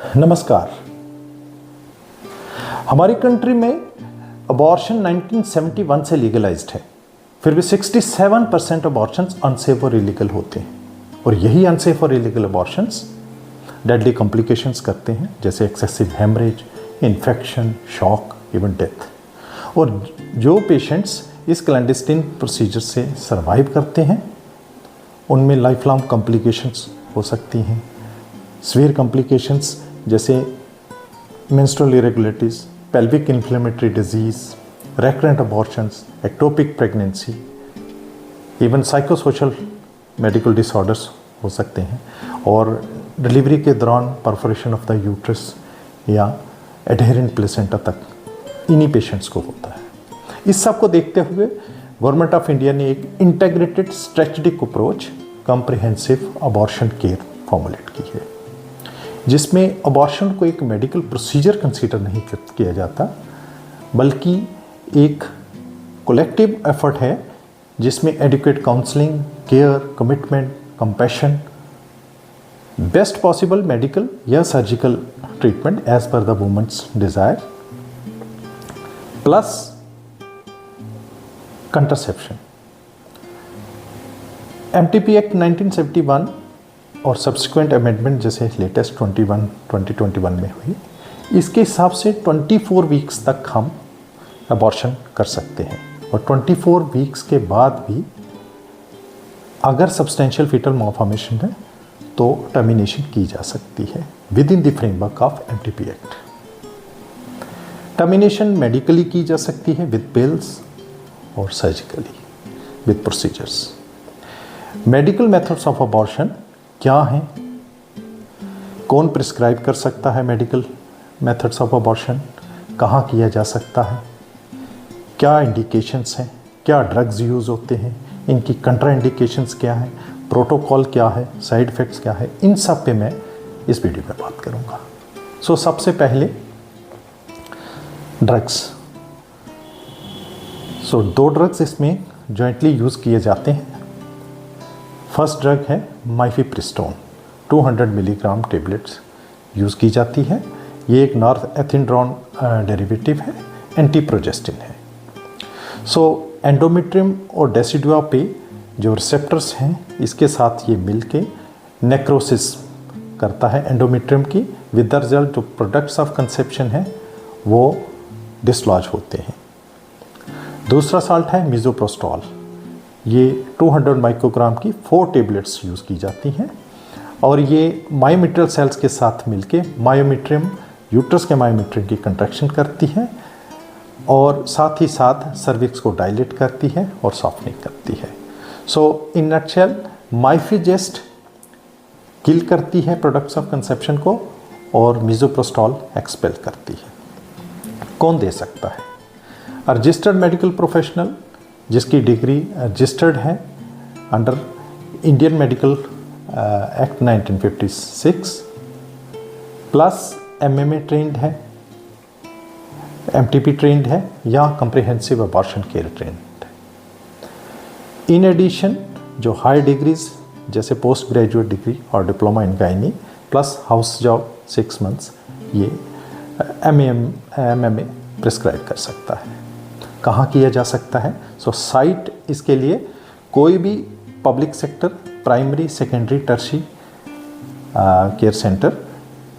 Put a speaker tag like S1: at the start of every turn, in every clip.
S1: नमस्कार। हमारी कंट्री में अबॉर्शन 1971 से लीगलाइज्ड है, फिर भी 67% अबॉर्शंस अनसेफ और इलीगल होते हैं और यही अनसेफ और इलीगल अबॉर्शंस डेडली कॉम्प्लिकेशंस करते हैं, जैसे excessive haemorrhage, infection, shock, even death. और जो पेशेंट्स इस क्लैंडस्टाइन प्रोसीजर से सर्वाइव करते हैं उनमें लाइफ लॉन्ग कॉम्प्लिकेशंस हो सकती हैं। सीवियर कॉम्प्लिकेशंस जैसे menstrual irregularities, pelvic inflammatory disease, recurrent abortions, ectopic pregnancy, even psychosocial medical disorders हो सकते हैं और डिलीवरी के दौरान परफोरेशन ऑफ द यूट्रस या एडहेरेंट प्लेसेंटा तक इन्हीं पेशेंट्स को होता है। इस सब को देखते हुए गवर्नमेंट ऑफ इंडिया ने एक integrated strategic approach comprehensive abortion care formulate की है, जिसमें अबॉर्शन को एक मेडिकल प्रोसीजर कंसीडर नहीं किया जाता बल्कि एक कलेक्टिव एफर्ट है जिसमें adequate counselling, care, commitment, compassion, best possible medical या surgical treatment as per the women's desire, plus contraception. MTP act 1971 और सब्सिक्वेंट अमेंडमेंट जैसे लेटेस्ट 2021 में हुई, इसके हिसाब से 24 वीक्स तक हम अबॉर्शन कर सकते हैं और 24 वीक्स के बाद भी अगर सब्सटेंशियल फीटल मालफॉर्मेशन है तो टर्मिनेशन की जा सकती है with in the framework of MTP act. Termination medically की जा सकती है विद पिल्स और surgically with procedures. Medical methods of abortion क्या हैं? कौन प्रिस्क्राइब कर सकता है मेडिकल मेथड्स ऑफ अबॉर्शन? कहाँ किया जा सकता है? क्या इंडिकेशंस हैं? क्या ड्रग्स यूज़ होते हैं? इनकी कंट्रा इंडिकेशंस क्या है? प्रोटोकॉल क्या है? साइड इफ़ेक्ट्स क्या है? इन सब पे मैं इस वीडियो में बात करूँगा। सबसे पहले ड्रग्स। दो ड्रग्स इसमें जॉइंटली यूज़ किए जाते हैं। फर्स्ट ड्रग है माइफेप्रिस्टोन, 200 मिलीग्राम टेबलेट्स यूज़ की जाती है। ये एक नॉर्थ एथिनड्रोन डेरिवेटिव है, एंटी प्रोजेस्टिन है। एंडोमेट्रियम और डेसिडुआ पे जो रिसेप्टर्स हैं इसके साथ ये मिलके नेक्रोसिस करता है एंडोमेट्रियम की, विद द रिजल्ट जो प्रोडक्ट्स ऑफ कंसेप्शन है वो डिसलॉज होते हैं। दूसरा साल्ट है मिसोप्रोस्टॉल। ये 200 माइक्रोग्राम की 4 टेबलेट्स यूज़ की जाती हैं और ये मायोमेट्रियल सेल्स के साथ मिलके मायोमेट्रियम, यूट्रस के मायोमेट्रियम की कंट्रैक्शन करती है और साथ ही साथ सर्विक्स को डायलेट करती है और सॉफ्टनिंग करती है। इन नटशेल माइफिजेस्ट किल करती है प्रोडक्ट्स ऑफ कंसेप्शन को और मिसोप्रोस्टॉल एक्सपेल करती है। कौन दे सकता है? रजिस्टर्ड मेडिकल प्रोफेशनल जिसकी डिग्री रजिस्टर्ड है under Indian medical act 1956, plus MMA trend है, एमटीपी ट्रेंड है या कॉम्प्रिहेंसिव अबॉर्शन केयर ट्रेंड है। इन एडिशन जो हाई डिग्रीज जैसे पोस्ट ग्रेजुएट डिग्री और diploma in gynae plus house job 6 months, ये एमएमए प्रिस्क्राइब कर सकता है। कहाँ किया जा सकता है? साइट इसके लिए कोई भी public sector, primary, secondary, tertiary care centre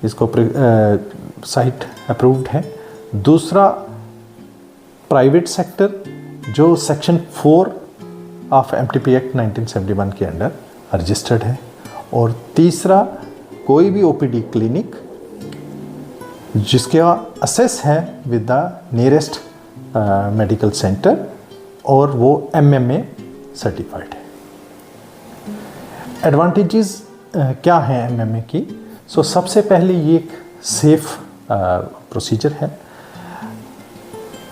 S1: इसको साइट अप्रूव्ड है। दूसरा प्राइवेट सेक्टर जो सेक्शन 4 ऑफ एमटीपी एक्ट 1971 के अंडर रजिस्टर्ड है। और तीसरा कोई भी ओपीडी क्लिनिक जिसका असेस है with the nearest medical centre और वो एमएमए सर्टिफाइड है। एडवांटेजेस क्या हैं एमएमए की? सबसे पहले ये एक सेफ प्रोसीजर है।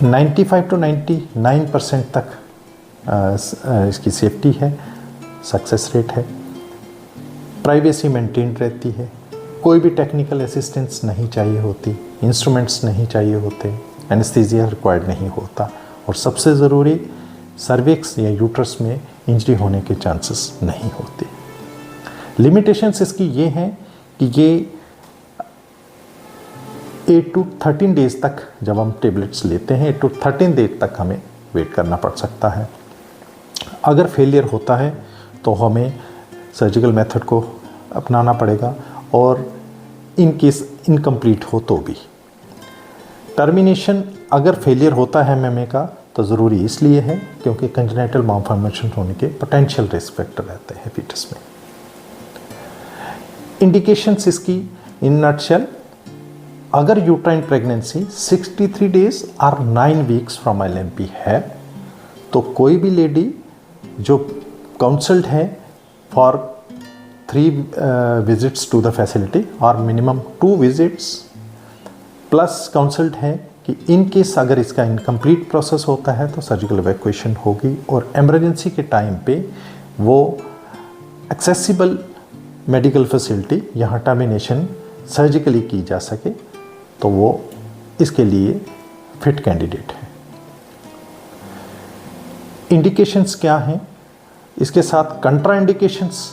S1: 95 to 99% तक इसकी सेफ्टी है, सक्सेस रेट है, प्राइवेसी मेंटेन रहती है, कोई भी टेक्निकल असिस्टेंस नहीं चाहिए होती, इंस्ट्रूमेंट्स नहीं चाहिए होते, एनेस्थीसिया रिक्वायर्ड नहीं होता और सबसे ज़रूरी सर्विक्स या यूट्रस में इंजरी होने के चांसेस नहीं होते। लिमिटेशंस इसकी ये हैं कि ये 8 to 13 डेज तक जब हम टेबलेट्स लेते हैं 8 to 13 डेज तक हमें वेट करना पड़ सकता है। अगर फेलियर होता है तो हमें सर्जिकल मेथड को अपनाना पड़ेगा, और इन केस इनकम्प्लीट हो तो भी। टर्मिनेशन अगर फेलियर होता है एमएमए का तो ज़रूरी इसलिए है क्योंकि कंजेनिटल मालफॉर्मेशन होने के पोटेंशियल रिस्क फैक्टर रहते हैं फीटस में। इंडिकेशंस इसकी इन नटशेल, अगर यूट्राइन प्रेगनेंसी 63 डेज और 9 वीक्स फ्रॉम एलएमपी है तो कोई भी लेडी जो काउंसल्ड है for 3 visits to the facility और मिनिमम 2 विजिट्स प्लस काउंसल्ड है कि इन केस अगर इसका इनकम्प्लीट प्रोसेस होता है तो सर्जिकल इवैक्यूएशन होगी, और इमरजेंसी के टाइम पे वो एक्सेसिबल मेडिकल फैसिलिटी यहाँ टर्मिनेशन सर्जिकली की जा सके तो वो इसके लिए फिट कैंडिडेट है। इंडिकेशंस क्या हैं, इसके साथ कंट्रा इंडिकेशंस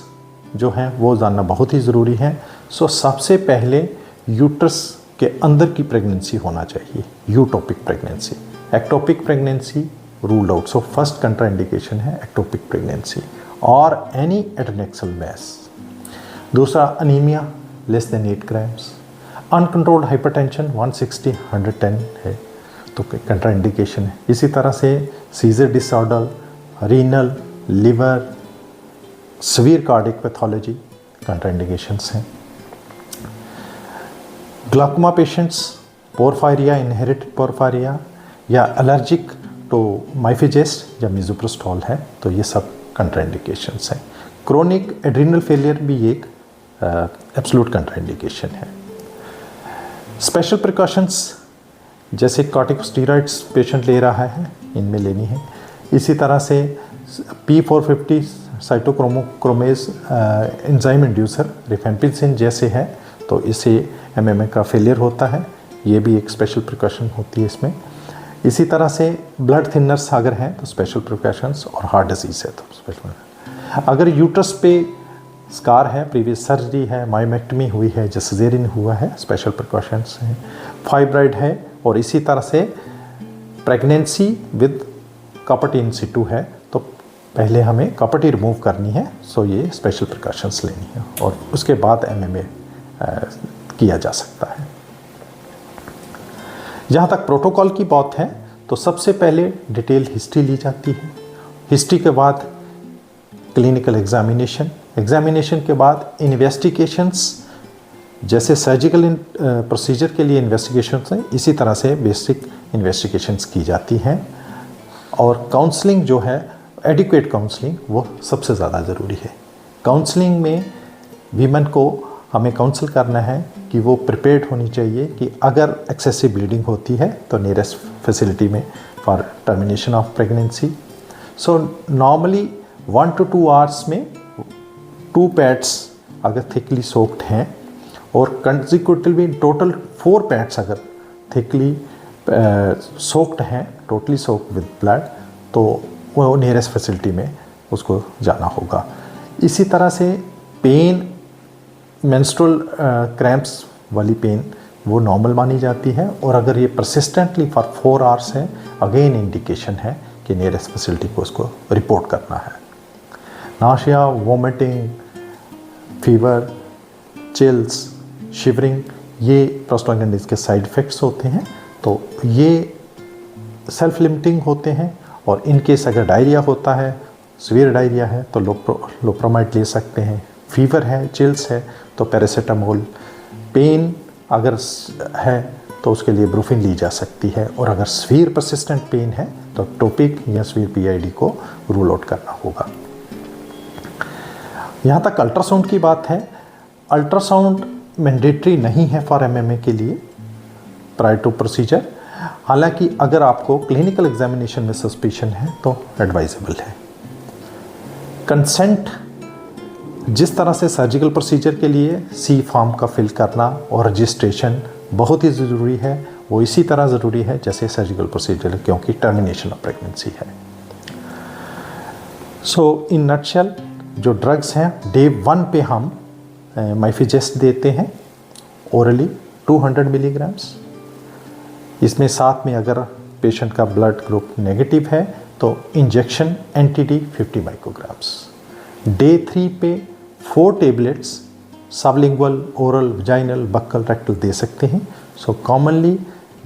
S1: जो हैं वो जानना बहुत ही ज़रूरी है। सो सबसे पहले यूट्रस के अंदर की प्रेगनेंसी होना चाहिए, eutopic pregnancy. Ectopic pregnancy ruled out, so first contraindication है एक्टोपिक प्रेगनेंसी और एनी एडनेक्सल मैस। दूसरा anaemia less than 8 grams, uncontrolled hypertension 160/110 है तो कंट्रा इंडिकेशन है। इसी तरह से seizure disorder, renal, liver, severe cardiac pathology contraindications हैं। Glaucoma patients, porphyria, inherited porphyria या एलर्जिक टू माइफेजेस्ट या मिज़ोप्रोस्टॉल है तो ये सब कंट्राइंडिकेशंस हैं। क्रोनिक एड्रिनल फेलियर भी एक एब्सोल्यूट कंट्राइंडिकेशन है। स्पेशल प्रिकॉशंस जैसे कॉर्टिकोस्टेरॉइड्स पेशेंट ले रहा है इनमें लेनी है। इसी तरह से P450 साइटोक्रोमेज एंजाइम इंड्यूसर रिफेम्पिसिन जैसे है तो इससे एमएमए का फेलियर होता है, ये भी एक स्पेशल प्रिकॉशन होती है इसमें। इसी तरह से ब्लड थिनर्स अगर हैं तो स्पेशल प्रिकॉशंस, और हार्ट डिजीज़ है तो स्पेशल। अगर यूट्रस पे स्कार है, प्रीवियस सर्जरी है, मायोमेक्टमी हुई है, जो सिजेरियन हुआ है, स्पेशल प्रिकॉशंस हैं। फाइब्राइड है और इसी तरह से प्रेगनेंसी विद कॉपर्टी इन सिटू है तो पहले हमें कॉपर्टी रिमूव करनी है, सो ये स्पेशल प्रिकॉशंस लेनी है और उसके बाद एमएमए किया जा सकता है। जहाँ तक प्रोटोकॉल की बात है तो सबसे पहले डिटेल हिस्ट्री ली जाती है। हिस्ट्री के बाद क्लिनिकल एग्जामिनेशन, एग्जामिनेशन के बाद इन्वेस्टिगेशंस, जैसे सर्जिकल प्रोसीजर के लिए इन्वेस्टिगेशंस हैं इसी तरह से बेसिक इन्वेस्टिगेशंस की जाती हैं। और काउंसलिंग जो है, एडिक्वेट काउंसलिंग, वो सबसे ज़्यादा ज़रूरी है। काउंसलिंग में वीमेन को हमें काउंसल करना है कि वो प्रिपेयर्ड होनी चाहिए कि अगर एक्सेसिव ब्लीडिंग होती है तो नियरेस्ट फैसिलिटी में for termination of pregnancy. So normally 1 to 2 hours में 2 पैड्स अगर थिकली सोक्ड हैं और कंसिक्यूटिवली टोटल 4 पैड्स अगर थिकली सोक्ड हैं, टोटली सोक्ड विद ब्लड, तो वो नियरेस्ट फैसिलिटी में उसको जाना होगा। इसी तरह से पेन, मेंस्ट्रुअल क्रैम्प्स वाली पेन वो नॉर्मल मानी जाती है और अगर ये परसिस्टेंटली फॉर 4 आवर्स है, अगेन इंडिकेशन है कि नियरेस्ट फैसिलिटी को उसको रिपोर्ट करना है। नाशिया, वोमिटिंग, फीवर, चिल्स, शिवरिंग, ये प्रोस्टाग्लैंडिन्स के साइड इफ़ेक्ट्स होते हैं तो ये सेल्फ लिमिटिंग होते हैं। और इन केस अगर डायरिया होता है, सीवियर डायरिया है तो लोप्रोमाइड ले सकते हैं। फीवर है, चिल्स है तो पैरासीटामोल। पेन अगर है तो उसके लिए ब्रूफिन ली जा सकती है और अगर सीवियर परसिस्टेंट पेन है तो टोपिक या सीवियर पीआईडी को रूल आउट करना होगा। यहाँ तक अल्ट्रासाउंड की बात है। अल्ट्रासाउंड मैंडेटरी नहीं है फॉर एमएमए के लिए प्रायर टू प्रोसीजर, हालांकि अगर आपको क्लिनिकल एग्जामिनेशन में सस्पिशन है तो एडवाइजेबल है। कंसेंट जिस तरह से सर्जिकल प्रोसीजर के लिए सी फॉर्म का फिल करना और रजिस्ट्रेशन बहुत ही ज़रूरी है, वो इसी तरह ज़रूरी है जैसे सर्जिकल प्रोसीजर, क्योंकि टर्मिनेशन ऑफ प्रेगनेंसी है। सो इन नटशेल जो ड्रग्स हैं, डे 1 पे हम माइफिजेस्ट देते हैं ओरली 200 मिलीग्राम्स, इसमें साथ में अगर पेशेंट का ब्लड ग्रुप नेगेटिव है तो इंजेक्शन एंटी-डी 50 माइक्रोग्राम्स। डे 3 पे 4 tablets sublingual, oral, vaginal, buccal, rectal दे सकते हैं। सो कॉमनली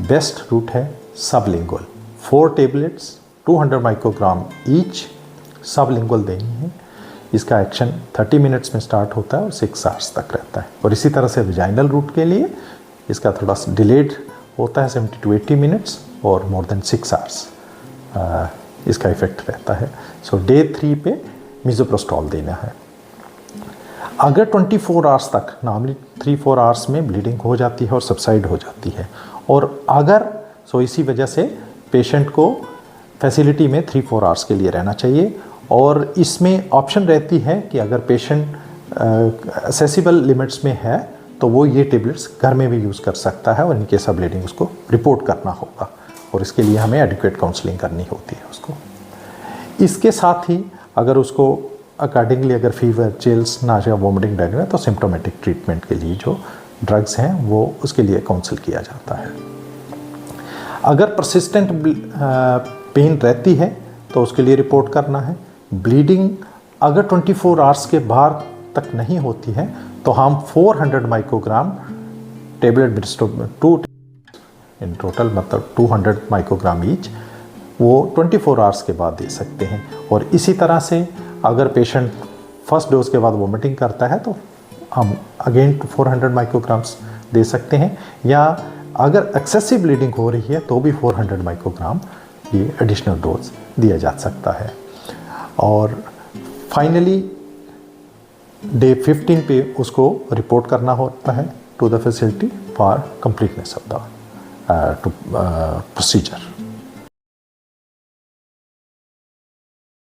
S1: बेस्ट रूट है sublingual. 4 tablets 200 microgram each sublingual देनी है। इसका एक्शन 30 मिनट्स में स्टार्ट होता है और 6 आवर्स तक रहता है। और इसी तरह से वजाइनल रूट के लिए इसका थोड़ा सा डिलेड होता है 70 to 80 मिनट्स और मोर देन 6 आवर्स इसका इफेक्ट रहता है। सो डे 3 पे मिज़ोप्रोस्टॉल देना है। अगर 24 आवर्स तक, नॉर्मली 3-4 आवर्स में ब्लीडिंग हो जाती है और सबसाइड हो जाती है, और अगर इसी वजह से पेशेंट को फैसिलिटी में 3-4 आवर्स के लिए रहना चाहिए। और इसमें ऑप्शन रहती है कि अगर पेशेंट असेसिबल लिमिट्स में है तो वो ये टेबलेट्स घर में भी यूज़ कर सकता है और इन केस ऑफ ब्लीडिंग उसको रिपोर्ट करना होगा और इसके लिए हमें एडिक्वेट काउंसलिंग करनी होती है उसको। इसके साथ ही अगर उसको अकॉर्डिंगली अगर फीवर, चिल्स, नाशिया, वोमिटिंग, डायरिया तो सिम्प्टोमेटिक ट्रीटमेंट के लिए जो ड्रग्स हैं वो उसके लिए काउंसिल किया जाता है। अगर परसिस्टेंट पेन रहती है तो उसके लिए रिपोर्ट करना है। ब्लीडिंग अगर 24 आवर्स के बाद तक नहीं होती है तो हम 400 microgram tablet Bristol 2 in total, मतलब 200 माइक्रोग्राम ईच, वो 24 आवर्स के बाद दे सकते हैं। और इसी तरह से अगर पेशेंट फर्स्ट डोज के बाद वोमिटिंग करता है तो हम अगेन 400 माइक्रोग्राम्स दे सकते हैं, या अगर एक्सेसिव ब्लीडिंग हो रही है तो भी 400 माइक्रोग्राम ये एडिशनल डोज दिया जा सकता है। और फाइनली डे 15 पे उसको रिपोर्ट करना होता है to the facility for completeness of the procedure.